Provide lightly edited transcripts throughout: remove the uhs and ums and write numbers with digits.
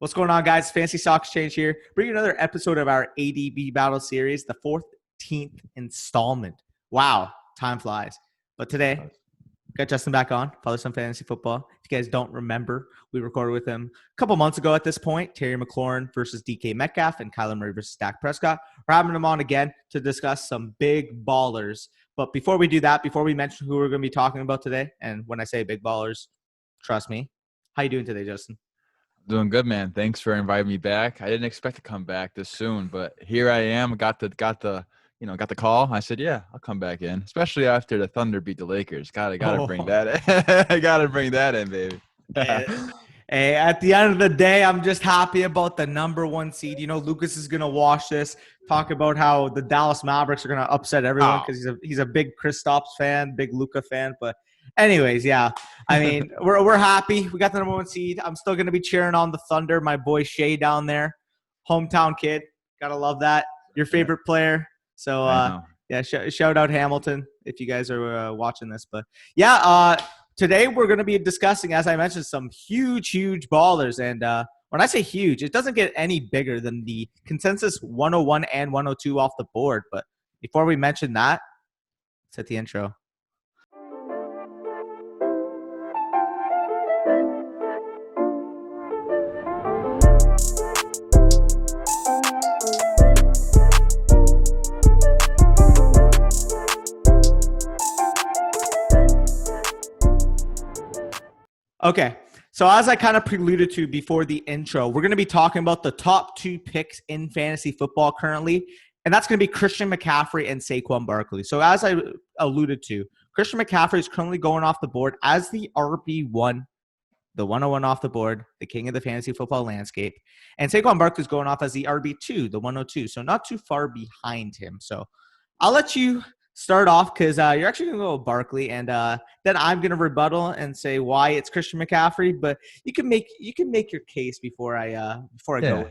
What's going on, guys? Fancy Stock Exchange here. Bringing another episode of our ADP Battle series, the 14th installment. Wow, time flies. But today, got Justin back on, Father Son Fantasy Football. If you guys don't remember, we recorded with him a couple months ago at this point. Terry McLaurin versus DK Metcalf and Kyler Murray versus Dak Prescott. We're having him on again to discuss some big ballers. But before we do that, before we mention who we're going to be talking about today, and when I say big ballers, trust me. How you doing today, Justin? Doing good, man. Thanks for inviting me back. I didn't expect to come back this soon, but here I am. Got the call. I said, yeah, I'll come back in, especially after the Thunder beat the Lakers. Gotta bring that in. Gotta bring that in, baby. Hey, at the end of the day, I'm just happy about the number one seed. You know, Lucas is gonna watch this, talk about how the Dallas Mavericks are gonna upset everyone because he's a big Kristaps fan, big Luka fan. But anyways, yeah, I mean, we're happy. We got the number one seed. I'm still gonna be cheering on the Thunder. My boy Shea down there, hometown kid. Gotta love that. Your favorite player. So yeah, shout out Hamilton if you guys are watching this. But yeah, today we're going to be discussing, as I mentioned, some huge ballers. And when I say huge, it doesn't get any bigger than the consensus 101 and 102 off the board. But before we mention that, let's hit the intro. Okay, so as I kind of preluded to before the intro, we're going to be talking about the top two picks in fantasy football currently, and that's going to be Christian McCaffrey and Saquon Barkley. So as I alluded to, Christian McCaffrey is currently going off the board as the RB1, the 101 off the board, the king of the fantasy football landscape, and Saquon Barkley is going off as the RB2, the 102, so not too far behind him. So I'll let you start off because you're actually going to go with Barkley, and then I'm going to rebuttal and say why it's Christian McCaffrey. But you can make your case before I go.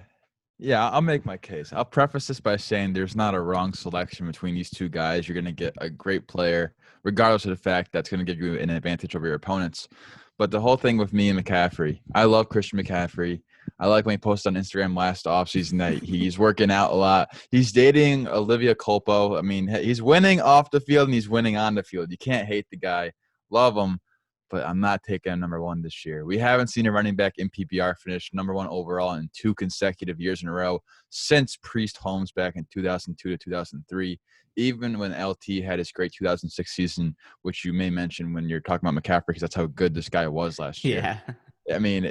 Yeah, I'll make my case. I'll preface this by saying there's not a wrong selection between these two guys. You're going to get a great player, regardless of the fact that's going to give you an advantage over your opponents. But the whole thing with me and McCaffrey, I love Christian McCaffrey. I like when he posted on Instagram last offseason that he's working out a lot. He's dating Olivia Culpo. I mean, he's winning off the field and he's winning on the field. You can't hate the guy. Love him, but I'm not taking him number one this year. We haven't seen a running back in PPR finish number one overall in 2 consecutive years in a row since Priest Holmes back in 2002 to 2003. Even when LT had his great 2006 season, which you may mention when you're talking about McCaffrey, because that's how good this guy was last year. Yeah. I mean,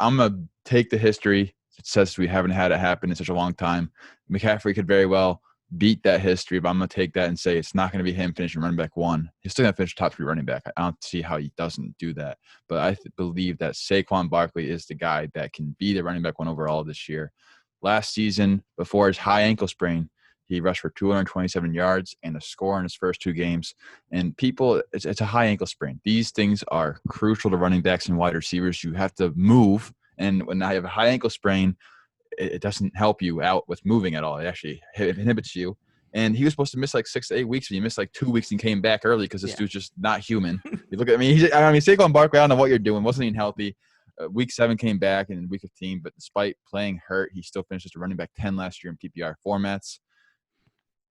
I'm going to take the history. It says we haven't had it happen in such a long time. McCaffrey could very well beat that history, but I'm going to take that and say it's not going to be him finishing running back 1. He's still going to finish top 3 running back. I don't see how he doesn't do that. But I believe that Saquon Barkley is the guy that can be the running back 1 overall this year. Last season, before his high ankle sprain, he rushed for 227 yards and a score in his first 2 games. And people, it's a high ankle sprain. These things are crucial to running backs and wide receivers. You have to move. And when I have a high ankle sprain, it doesn't help you out with moving at all. It actually inhibits you. And he was supposed to miss like 6 to 8 weeks, but he missed like 2 weeks and came back early because this dude's just not human. You look at me. Saquon Barkley, I don't know what you're doing. Wasn't even healthy. Week 7 came back and in week 15, but despite playing hurt, he still finished as a running back 10 last year in PPR formats.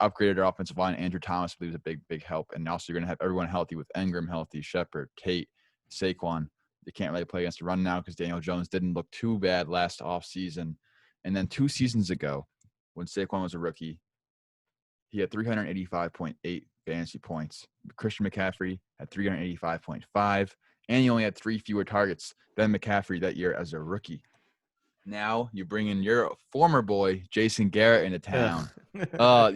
Upgraded our offensive line. Andrew Thomas, I believe, is a big help. And also you're going to have everyone healthy with Engram healthy, Shepard, Tate, Saquon. They can't really play against the run now because Daniel Jones didn't look too bad last offseason. And then 2 seasons ago, when Saquon was a rookie, he had 385.8 fantasy points. Christian McCaffrey had 385.5, and he only had 3 fewer targets than McCaffrey that year as a rookie. Now you bring in your former boy, Jason Garrett, into town.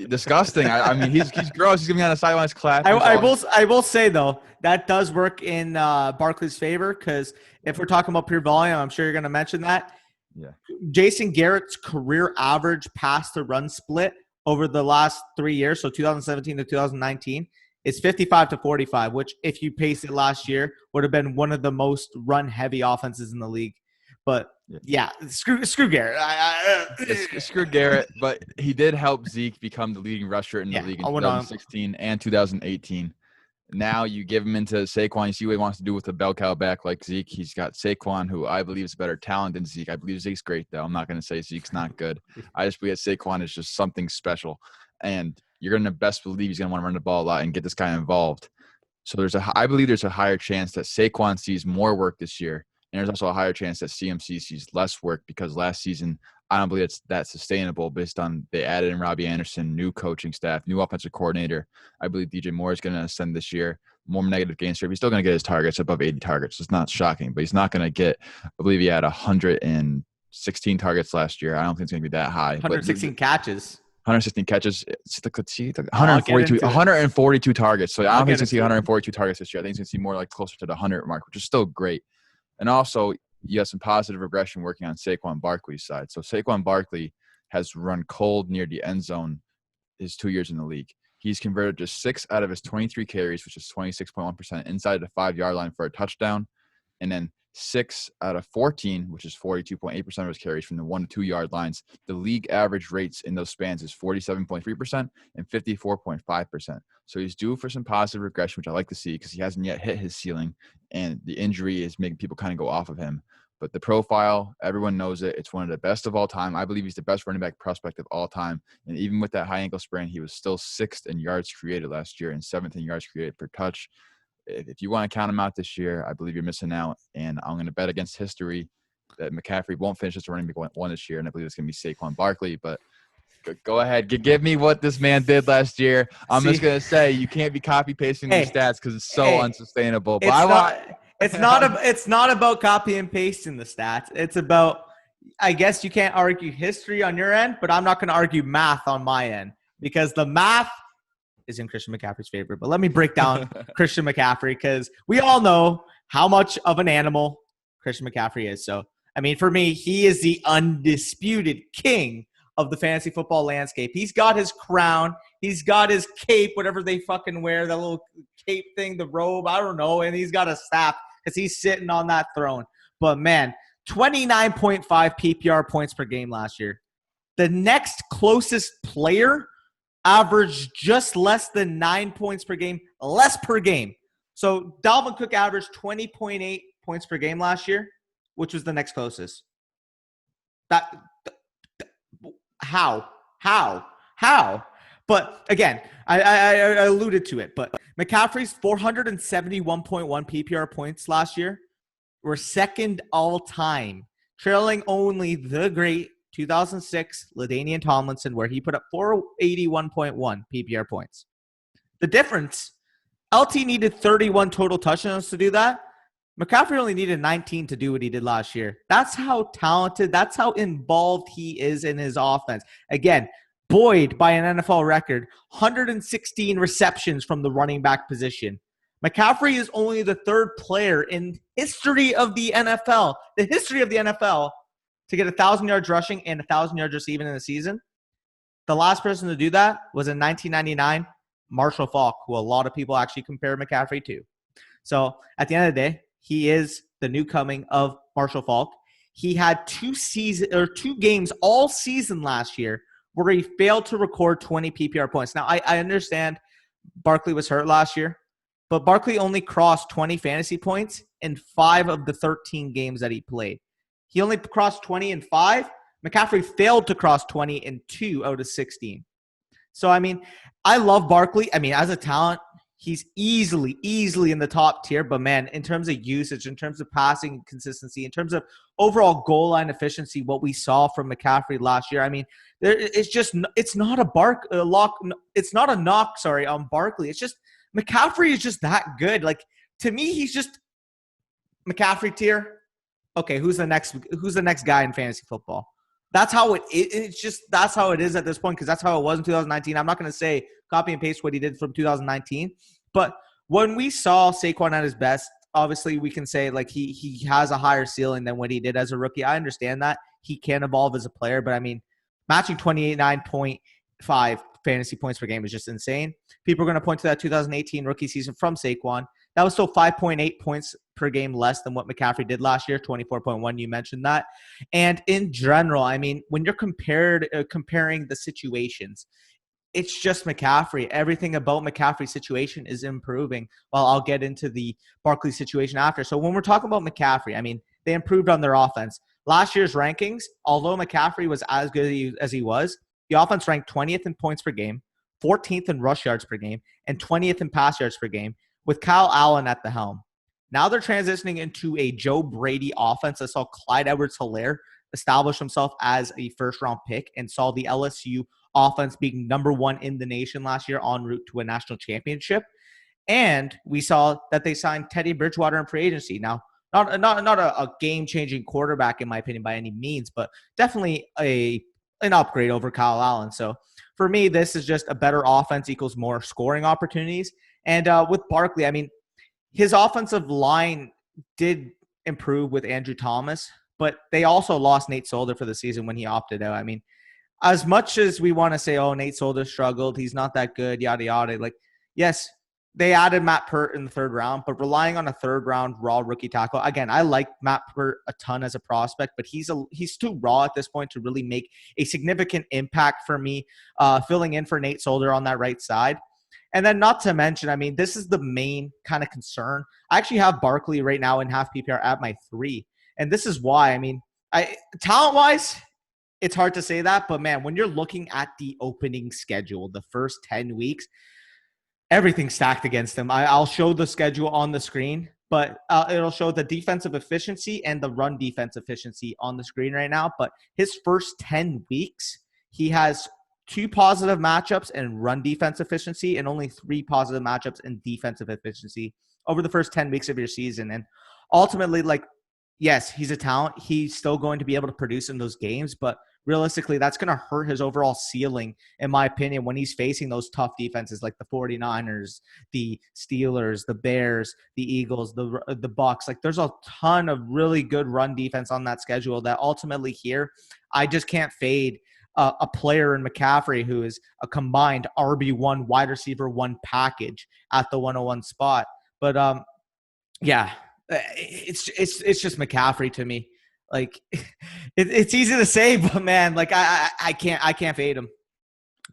Disgusting. I mean, he's gross. He's going to be on the sidelines clapping. I will say, though, that does work in Barkley's favor because if we're talking about pure volume, I'm sure you're going to mention that. Yeah. Jason Garrett's career average pass to run split over the last 3 years, so 2017 to 2019, is 55 to 45, which if you paced it last year would have been one of the most run-heavy offenses in the league. But yeah, screw Garrett. Screw Garrett, but he did help Zeke become the leading rusher in the league in 2016 and 2018. Now you give him into Saquon. You see what he wants to do with a bell cow back like Zeke. He's got Saquon, who I believe is a better talent than Zeke. I believe Zeke's great, though. I'm not going to say Zeke's not good. I just believe that Saquon is just something special. And you're going to best believe he's going to want to run the ball a lot and get this guy involved. So I believe there's a higher chance that Saquon sees more work this year. And there's also a higher chance that CMC sees less work because last season, I don't believe it's that sustainable based on they added in Robbie Anderson, new coaching staff, new offensive coordinator. I believe DJ Moore is going to ascend this year. More negative gains here. He's still going to get his targets above 80 targets. It's not shocking, but he's not going to get, I believe he had 116 targets last year. I don't think it's going to be that high. 116 catches. 116 catches. It's 142 targets. So I don't think he's going to see 142 targets this year. I think he's going to see more like closer to the 100 mark, which is still great. And also, you have some positive regression working on Saquon Barkley's side. So Saquon Barkley has run cold near the end zone his 2 years in the league. He's converted just 6 out of his 23 carries, which is 26.1% inside the 5-yard line for a touchdown. And then 6 out of 14, which is 42.8% of his carries from the 1 to 2 yard lines. The league average rates in those spans is 47.3% and 54.5%. So he's due for some positive regression, which I like to see because he hasn't yet hit his ceiling, and the injury is making people kind of go off of him. But the profile, everyone knows it. It's one of the best of all time. I believe he's the best running back prospect of all time. And even with that high ankle sprain, he was still 6th in yards created last year and 7th in yards created per touch. If you want to count him out this year, I believe you're missing out. And I'm going to bet against history that McCaffrey won't finish as running back one this year. And I believe it's going to be Saquon Barkley. But go ahead. Give me what this man did last year. I'm just going to say you can't be copy-pasting these stats because it's so unsustainable. But it's not about copy and pasting the stats. It's about, I guess you can't argue history on your end, but I'm not going to argue math on my end because the math is in Christian McCaffrey's favor. But let me break down Christian McCaffrey because we all know how much of an animal Christian McCaffrey is. So, I mean, for me, he is the undisputed king of the fantasy football landscape. He's got his crown. He's got his cape, whatever they fucking wear, that little cape thing, the robe, I don't know. And he's got a staff because he's sitting on that throne. But, man, 29.5 PPR points per game last year. The next closest player averaged just less than 9 points per game, less per game. So Dalvin Cook averaged 20.8 points per game last year, which was the next closest. How? But again, I alluded to it, but McCaffrey's 471.1 PPR points last year were second all time, trailing only the great 2006 LaDainian Tomlinson, where he put up 481.1 PPR points. The difference, LT needed 31 total touchdowns to do that. McCaffrey only needed 19 to do what he did last year. That's how talented, that's how involved he is in his offense. Again, buoyed by an NFL record, 116 receptions from the running back position. McCaffrey is only the third player in history of the NFL, to get 1,000 yards rushing and 1,000 yards receiving in a season. The last person to do that was in 1999, Marshall Faulk, who a lot of people actually compare McCaffrey to. So at the end of the day, he is the new coming of Marshall Faulk. He had 2 games all season last year where he failed to record 20 PPR points. Now, I understand Barkley was hurt last year, but Barkley only crossed 20 fantasy points in 5 of the 13 games that he played. He only crossed 20 in 5. McCaffrey failed to cross 20 in 2 out of 16. So, I mean, I love Barkley. I mean, as a talent, he's easily in the top tier. But, man, in terms of usage, in terms of passing consistency, in terms of overall goal line efficiency, what we saw from McCaffrey last year, I mean, it's not a knock on Barkley. It's just McCaffrey is just that good. Like, to me, he's just McCaffrey tier. Okay, who's the next guy in fantasy football? That's how that's how it is at this point because that's how it was in 2019. I'm not going to say copy and paste what he did from 2019, but when we saw Saquon at his best, obviously we can say like he has a higher ceiling than what he did as a rookie. I understand that he can evolve as a player, but I mean, matching 29.5 fantasy points per game is just insane. People are going to point to that 2018 rookie season from Saquon. That was still 5.8 points per game less than what McCaffrey did last year, 24.1. You mentioned that. And in general, I mean, when you're comparing the situations, it's just McCaffrey. Everything about McCaffrey's situation is improving. Well, I'll get into the Barkley situation after. So when we're talking about McCaffrey, I mean, they improved on their offense. Last year's rankings, although McCaffrey was as good as he was, the offense ranked 20th in points per game, 14th in rush yards per game, and 20th in pass yards per game, with Kyle Allen at the helm. Now they're transitioning into a Joe Brady offense that saw Clyde Edwards-Helaire establish himself as a first-round pick and saw the LSU offense being number one in the nation last year en route to a national championship. And we saw that they signed Teddy Bridgewater in free agency. Now, not a game-changing quarterback, in my opinion, by any means, but definitely an upgrade over Kyle Allen. So for me, this is just a better offense equals more scoring opportunities. And with Barkley, I mean, his offensive line did improve with Andrew Thomas, but they also lost Nate Solder for the season when he opted out. I mean, as much as we want to say, oh, Nate Solder struggled, he's not that good, yada, yada. Like, yes, they added Matt Peart in the third round, but relying on a third-round raw rookie tackle. Again, I like Matt Peart a ton as a prospect, but he's too raw at this point to really make a significant impact for me, filling in for Nate Solder on that right side. And then not to mention, I mean, this is the main kind of concern. I actually have Barkley right now in half PPR at my 3. And this is why, I mean, talent-wise, it's hard to say that. But, man, when you're looking at the opening schedule, the first 10 weeks, everything's stacked against him. I'll show the schedule on the screen, but it'll show the defensive efficiency and the run defense efficiency on the screen right now. But his first 10 weeks, he has 2 positive matchups in run defense efficiency and only 3 positive matchups in defensive efficiency over the first 10 weeks of your season. And ultimately, like, yes, he's a talent. He's still going to be able to produce in those games, but realistically, that's going to hurt his overall ceiling, in my opinion, when he's facing those tough defenses like the 49ers, the Steelers, the Bears, the Eagles, the Bucks. Like, there's a ton of really good run defense on that schedule that ultimately here, I just can't fade a player in McCaffrey who is a combined RB1 wide receiver 1 package at the 101 spot. But yeah, it's just McCaffrey to me. Like, it's easy to say, but man, like I can't fade him.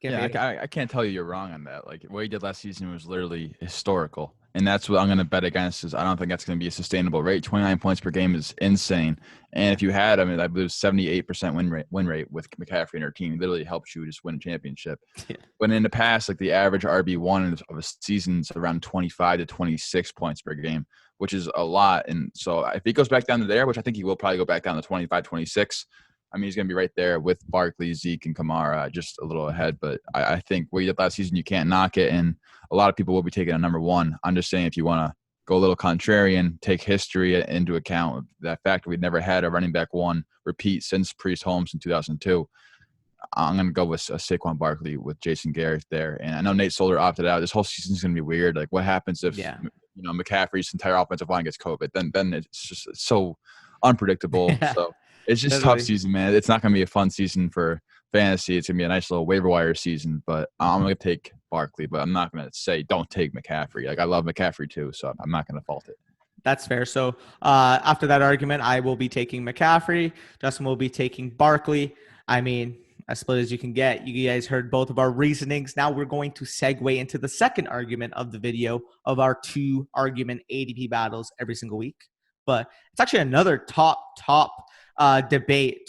I can't tell you you're wrong on that. Like, what he did last season was literally historical. And that's what I'm going to bet against is I don't think that's going to be a sustainable rate. 29 points per game is insane. And if you had, I mean, I believe 78% win rate with McCaffrey and her team literally helps you just win a championship. Yeah. When in the past, like the average RB1 of a season is around 25 to 26 points per game, which is a lot. And so if he goes back down to there, which I think he will probably go back down to 25, 26, I mean, he's going to be right there with Barkley, Zeke, and Kamara, just a little ahead. But I think what you did last season, you can't knock it. And a lot of people will be taking a number 1. I'm just saying if you want to go a little contrarian, take history into account, that fact that we've never had a running back 1 repeat since Priest Holmes in 2002, I'm going to go with Saquon Barkley with Jason Garrett there. And I know Nate Solder opted out. This whole season is going to be weird. Like, what happens if McCaffrey's entire offensive line gets COVID? Then it's so unpredictable. Yeah. So it's just tough season, man. It's not going to be a fun season for fantasy. It's going to be a nice little waiver wire season. But I'm going to take Barkley, but I'm not going to say don't take McCaffrey. Like, I love McCaffrey too, so I'm not going to fault it. That's fair. So after that argument, I will be taking McCaffrey. Justin will be taking Barkley. I mean, as split as you can get. You guys heard both of our reasonings. Now we're going to segue into the second argument of the video of our 2-argument ADP battles every single week. But it's actually another top debate,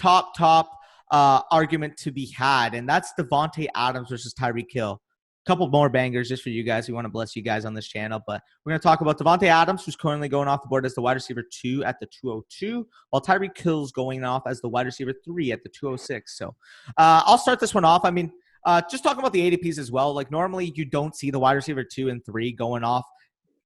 argument to be had, and that's Davante Adams versus Tyreek Hill. A couple more bangers just for you guys. We want to bless you guys on this channel, but we're going to talk about Davante Adams, who's currently going off the board as the wide receiver 2 at the 202, while Tyreek Hill's going off as the wide receiver 3 at the 206. So I'll start this one off. I mean, just talking about the ADPs as well. Like, normally you don't see the wide receiver 2 and 3 going off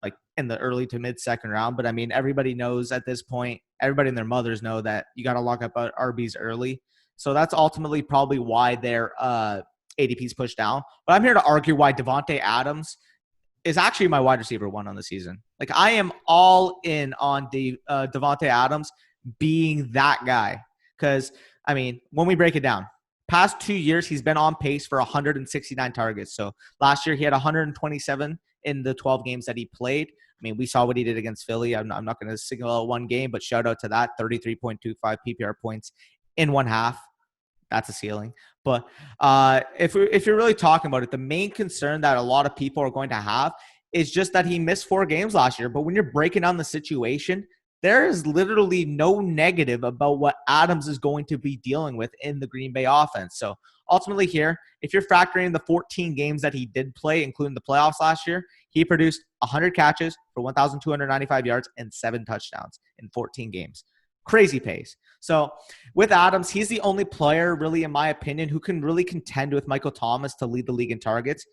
like in the early to mid second round. But I mean, everybody knows at this point, everybody and their mothers know that you got to lock up RBs early. So that's ultimately probably why their ADPs pushed down. But I'm here to argue why Davante Adams is actually my wide receiver 1 on the season. Like, I am all in on Davante Adams being that guy. Because, I mean, when we break it down, past 2 years, he's been on pace for 169 targets. So last year he had 127 in the 12 games that he played. I mean, we saw what he did against Philly. I'm not going to single out one game, but shout out to that, 33.25 PPR points in one half. that's a ceiling. But if you're really talking about it, the main concern that a lot of people are going to have is just that he missed 4 games last year. But when you're breaking down the situation, there is literally no negative about what Adams is going to be dealing with in the Green Bay offense. So ultimately here, if you're factoring the 14 games that he did play, including the playoffs last year, he produced 100 catches for 1,295 yards and 7 touchdowns in 14 games. Crazy pace. So with Adams, he's the only player, really, in my opinion, who can really contend with Michael Thomas to lead the league in targets.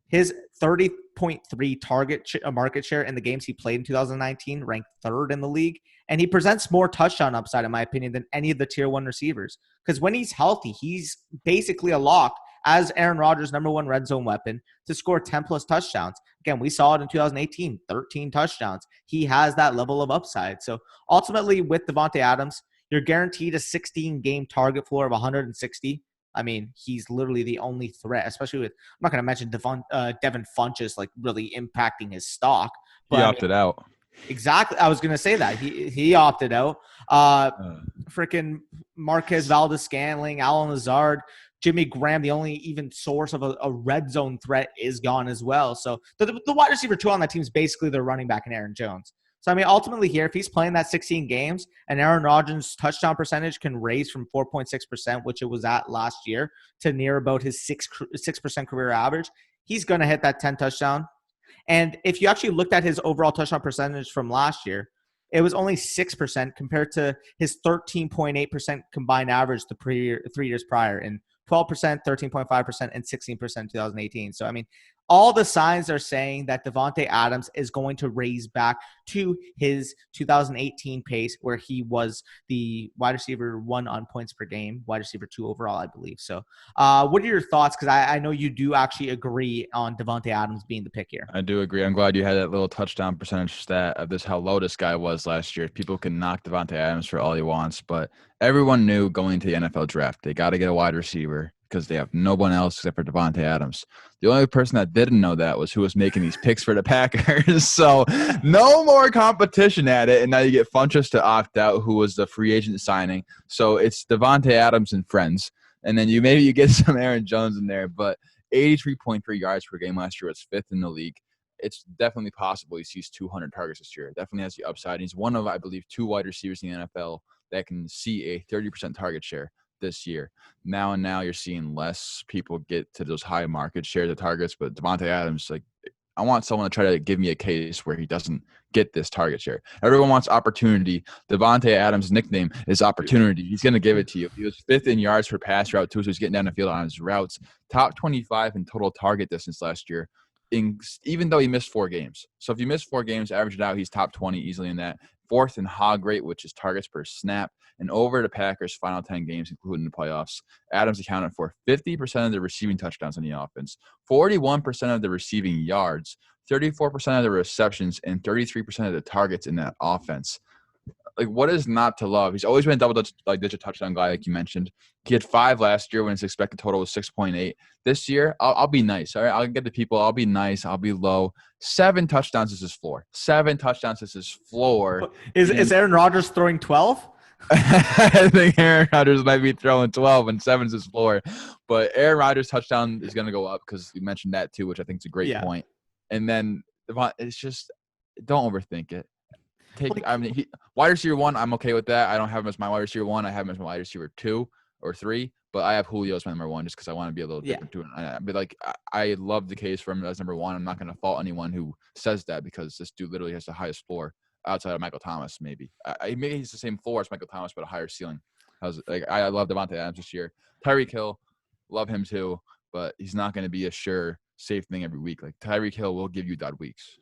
His 30.3 market share in the games he played in 2019 ranked 3rd in the league. And he presents more touchdown upside, in my opinion, than any of the tier 1 receivers. Because when he's healthy, he's basically a lock as Aaron Rodgers' number 1 red zone weapon to score 10-plus touchdowns. Again, we saw it in 2018, 13 touchdowns. He has that level of upside. So ultimately, with Davante Adams, you're guaranteed a 16-game target floor of 160. I mean, he's literally the only threat, especially with, I'm not going to mention Devin Funchess like really impacting his stock. But he opted out. Exactly. I was going to say that. He opted out. Freaking Marquez Valdes-Scantling, Alan Lazard, Jimmy Graham, the only even source of a red zone threat, is gone as well. So the wide receiver 2 on that team is basically their running back and Aaron Jones. So, I mean, ultimately here, if he's playing that 16 games and Aaron Rodgers' touchdown percentage can raise from 4.6%, which it was at last year, to near about his 6% career average, he's going to hit that 10 touchdown. And if you actually looked at his overall touchdown percentage from last year, it was only 6% compared to his 13.8% combined average the 3 years prior, in 12%, 13.5%, and 16% in 2018. So, I mean, all the signs are saying that Davante Adams is going to raise back to his 2018 pace, where he was the wide receiver 1 on points per game, wide receiver 2 overall, I believe. So what are your thoughts? Because I know you do actually agree on Davante Adams being the pick here. I do agree. I'm glad you had that little touchdown percentage stat of how low this guy was last year. People can knock Davante Adams for all he wants, but everyone knew going to the NFL draft, they got to get a wide receiver because they have no one else except for Davante Adams. The only person that didn't know that was who was making these picks for the Packers. So no more competition at it. And now you get Funchess to opt out, who was the free agent signing. So it's Davante Adams and friends. And then you get some Aaron Jones in there. But 83.3 yards per game last year was 5th in the league. It's definitely possible he sees 200 targets this year. Definitely has the upside. He's one of, I believe, 2 wide receivers in the NFL that can see a 30% target share this year. Now you're seeing less people get to those high market shares of targets, but Davante Adams, like, I want someone to try to give me a case where he doesn't get this target share. Everyone wants opportunity. Davante Adams' nickname is opportunity. He's going to give it to you. He was 5th in yards per pass route too, so he's getting down the field on his routes. Top 25 in total target distance last year, even though he missed 4 games. So if you miss 4 games, average it out, he's top 20 easily in that. 4th in hog rate, which is targets per snap, and over the Packers' final 10 games, including the playoffs, Adams accounted for 50% of the receiving touchdowns on the offense, 41% of the receiving yards, 34% of the receptions, and 33% of the targets in that offense. Like, what is not to love? He's always been a double-digit touchdown guy, like you mentioned. He had 5 last year when his expected total was 6.8. This year, I'll be nice. All right, I'll get the people. I'll be nice. I'll be low. 7 touchdowns is his floor. 7 touchdowns is his floor. Is Aaron Rodgers throwing 12? I think Aaron Rodgers might be throwing 12 and 7 is his floor. But Aaron Rodgers' touchdown is going to go up because you mentioned that too, which I think is a great point. And then it's just, don't overthink it. Wide receiver 1, I'm okay with that. I don't have him as my wide receiver 1. I have him as my wide receiver 2 or 3. But I have Julio as my number 1 just because I want to be a little different too. But I love the case for him as number 1. I'm not going to fault anyone who says that because this dude literally has the highest floor outside of Michael Thomas. Maybe he's the same floor as Michael Thomas, but a higher ceiling. I love Davante Adams this year. Tyreek Hill, love him too, but he's not going to be a sure safe thing every week. Like, Tyreek Hill will give you dud weeks.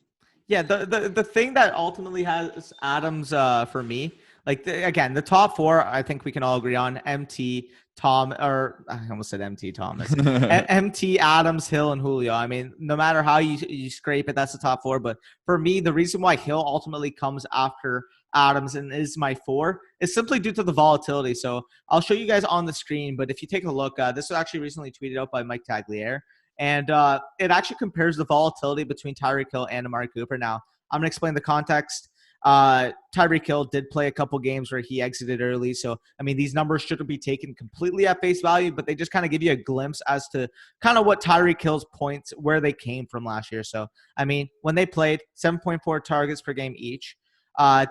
Yeah, the thing that ultimately has Adams for me, again, the top 4, I think we can all agree on: MT, Tom, or I almost said MT Thomas, MT, Adams, Hill, and Julio. I mean, no matter how you scrape it, that's the top 4. But for me, the reason why Hill ultimately comes after Adams and is my 4 is simply due to the volatility. So I'll show you guys on the screen, but if you take a look, this was actually recently tweeted out by Mike Tagliere. And it actually compares the volatility between Tyreek Hill and Amari Cooper. Now, I'm going to explain the context. Tyreek Hill did play a couple games where he exited early. So, I mean, these numbers shouldn't be taken completely at face value, but they just kind of give you a glimpse as to kind of what Tyreek Hill's points, where they came from last year. So, I mean, when they played 7.4 targets per game each,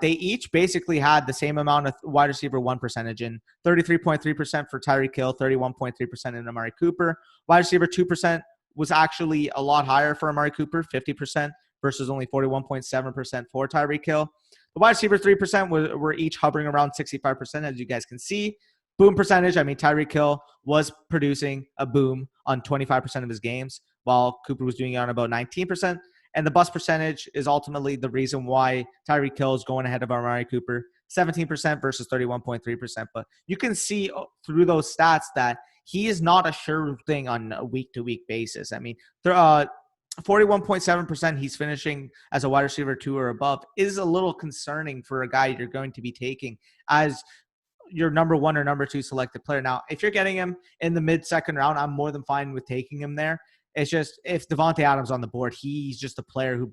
they each basically had the same amount of wide receiver one percentage in 33.3% for Tyreek Hill, 31.3% in Amari Cooper. Wide receiver 2% was actually a lot higher for Amari Cooper, 50% versus only 41.7% for Tyreek Hill. The wide receiver 3% were each hovering around 65%, as you guys can see. Boom percentage, I mean, Tyreek Hill was producing a boom on 25% of his games, while Cooper was doing it on about 19%. And the bust percentage is ultimately the reason why Tyreek Hill is going ahead of Amari Cooper, 17% versus 31.3%. But you can see through those stats that he is not a sure thing on a week-to-week basis. I mean, 41.7% he's finishing as a wide receiver 2 or above is a little concerning for a guy you're going to be taking as your number 1 or number 2 selected player. Now, if you're getting him in the mid-second round, I'm more than fine with taking him there. It's just if Davante Adams on the board, he's just a player who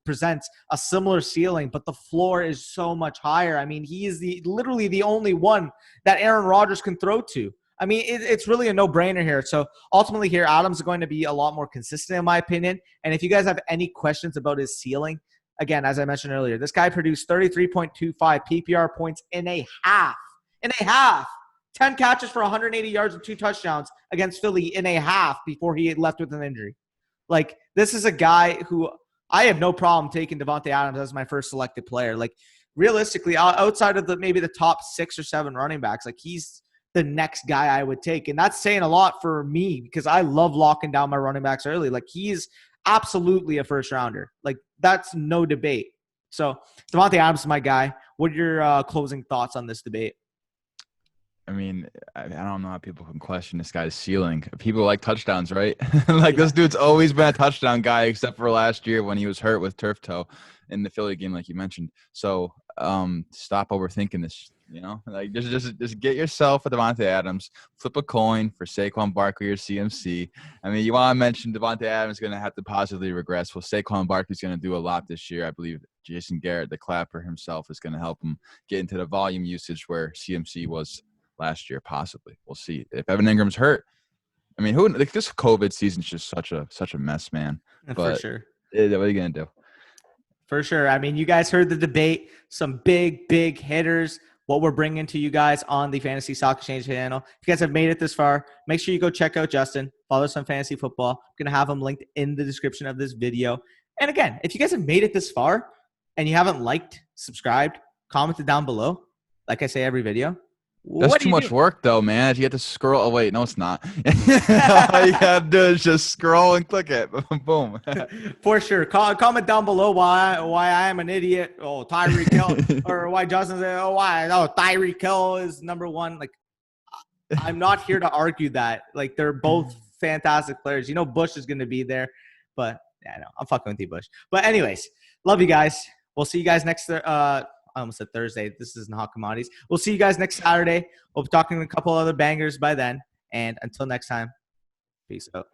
presents a similar ceiling, but the floor is so much higher. I mean, he is literally the only one that Aaron Rodgers can throw to. I mean, it's really a no-brainer here. So ultimately here, Adams is going to be a lot more consistent in my opinion. And if you guys have any questions about his ceiling, again, as I mentioned earlier, this guy produced 33.25 PPR points in a half. 10 catches for 180 yards and 2 touchdowns against Philly in a half before he left with an injury. Like, this is a guy who I have no problem taking Davante Adams as my first selected player. Like, realistically, outside of maybe the top 6 or 7 running backs, like, he's the next guy I would take. And that's saying a lot for me because I love locking down my running backs early. Like, he's absolutely a first rounder. Like, that's no debate. So Davante Adams is my guy. What are your closing thoughts on this debate? I mean, I don't know how people can question this guy's ceiling. People like touchdowns, right? Like, this dude's always been a touchdown guy, except for last year when he was hurt with turf toe in the Philly game, like you mentioned. So, stop overthinking this. You know, like just get yourself a Davante Adams, flip a coin for Saquon Barkley or CMC. I mean, you want to mention Davante Adams is going to have to positively regress. Well, Saquon Barkley's going to do a lot this year. I believe Jason Garrett, the clapper himself, is going to help him get into the volume usage where CMC was last year, possibly. We'll see. If Evan Ingram's hurt, I mean, like, this COVID season's just such a mess, man. But for sure. What are you gonna do? For sure. I mean, you guys heard the debate. Some big hitters. What we're bringing to you guys on the Fantasy Stock Exchange channel. If you guys have made it this far, make sure you go check out Justin. Follow us on Fantasy Football. I'm going to have him linked in the description of this video. And again, if you guys have made it this far and you haven't liked, subscribed, commented down below, like I say every video, that's too much work, though, man. You have to scroll. Oh, wait, no, it's not. All you got to do is just scroll and click it. Boom. For sure. Comment down below why I am an idiot. Oh, Tyreek Hill. Or why Justin said, Tyreek Hill is number 1. Like, I'm not here to argue that. Like, they're both fantastic players. You know, Bush is going to be there. But, yeah, no, I'm fucking with you, Bush. But anyways, love you guys. We'll see you guys next I almost said Thursday. This isn't Hot Commodities. We'll see you guys next Saturday. We'll be talking a couple other bangers by then. And until next time, peace out.